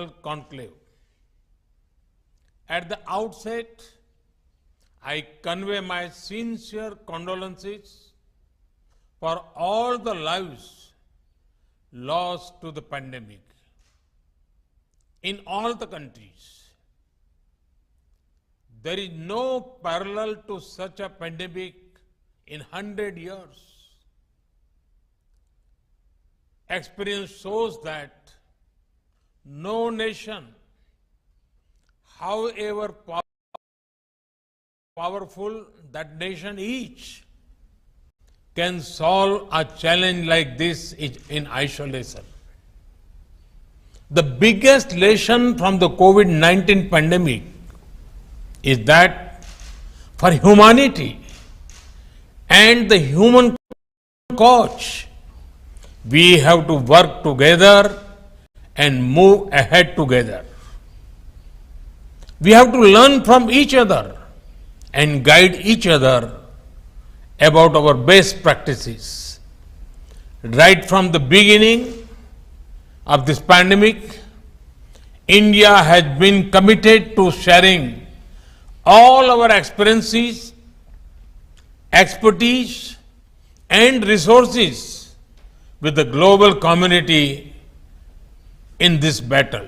conclave. At the outset, I convey my sincere condolences for all the lives lost to the pandemic in all the countries. There is no parallel to such a pandemic in 100 years. Experience shows that no nation, however powerful that nation is, can solve a challenge like this in isolation. The biggest lesson from the COVID-19 pandemic is that for humanity and the human cause, we have to work together and move ahead together. We have to learn from each other and guide each other about our best practices. Right from the beginning of this pandemic, India has been committed to sharing all our experiences, expertise, and resources with the global community in this battle.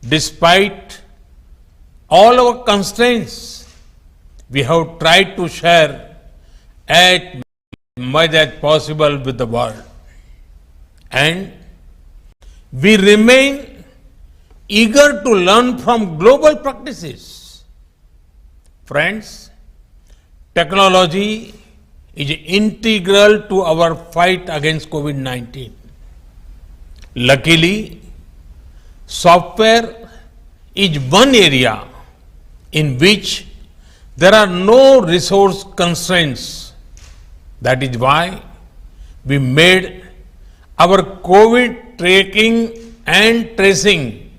Despite all our constraints, we have tried to share as much as possible with the world. And we remain eager to learn from global practices. Friends, technology is integral to our fight against COVID-19. Luckily, software is one area in which there are no resource constraints. That is why we made our COVID tracking and tracing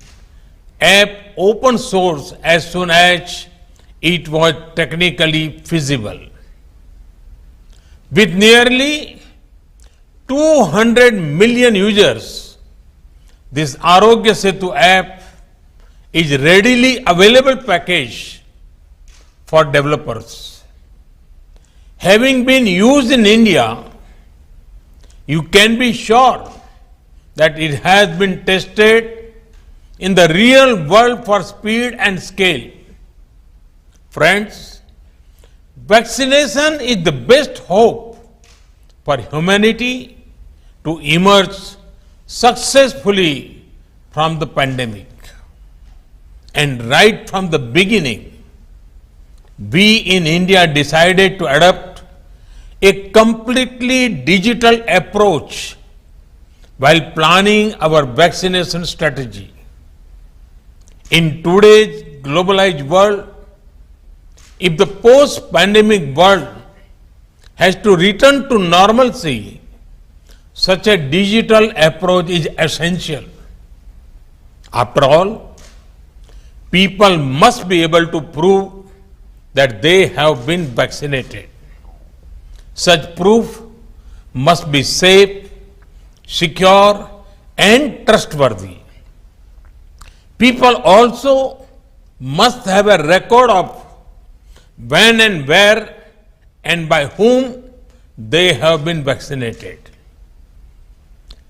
app open source as soon as it was technically feasible. With nearly 200 million users, this Arogya Setu app is readily available package for developers. Having been used in India, you can be sure that it has been tested in the real world for speed and scale. Friends, vaccination is the best hope for humanity to emerge successfully from the pandemic. And right from the beginning, we in India decided to adopt a completely digital approach while planning our vaccination strategy. In today's globalized world, if the post-pandemic world has to return to normalcy, such a digital approach is essential. After all, people must be able to prove that they have been vaccinated. Such proof must be safe, secure, and trustworthy. People also must have a record of when and where and by whom they have been vaccinated.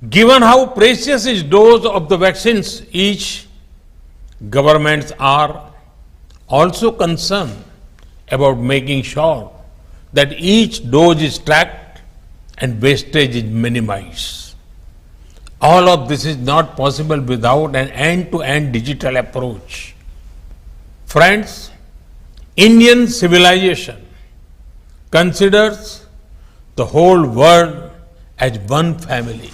Given how precious is dose of the vaccines each, governments are also concerned about making sure that each dose is tracked and wastage is minimized. All of this is not possible without an end-to-end digital approach. Friends, Indian civilization considers the whole world as one family.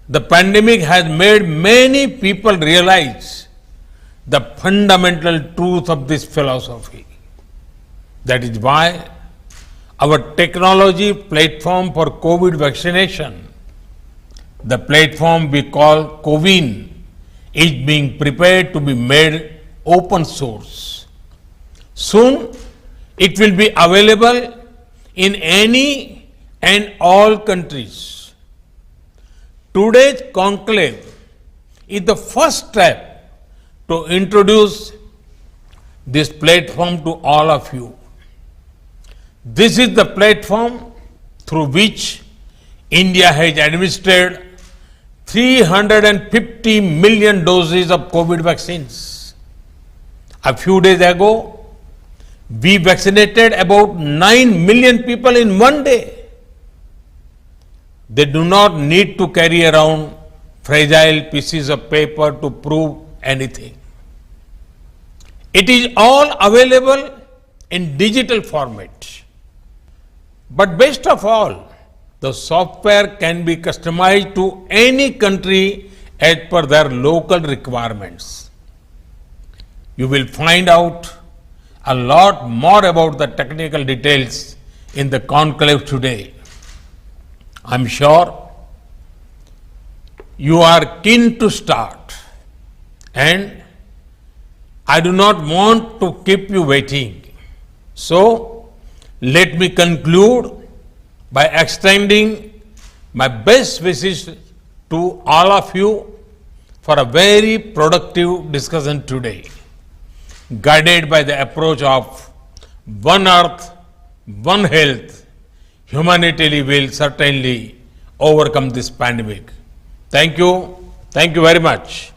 The pandemic has made many people realize the fundamental truth of this philosophy. That is why our technology platform for COVID vaccination, the platform we call CoWIN, is being prepared to be made open source. Soon, it will be available in any and all countries. Today's conclave is the first step to introduce this platform to all of you. This is the platform through which India has administered 350 million doses of COVID vaccines. A few days ago, we vaccinated about 9 million people in one day. They do not need to carry around fragile pieces of paper to prove anything. It is all available in digital format. But best of all, the software can be customized to any country as per their local requirements. You will find out a lot more about the technical details in the conclave today. I'm sure you are keen to start, and I do not want to keep you waiting. So, let me conclude by extending my best wishes to all of you for a very productive discussion today, guided by the approach of One Earth, One Health. Humanity will certainly overcome this pandemic. Thank you. Thank you very much.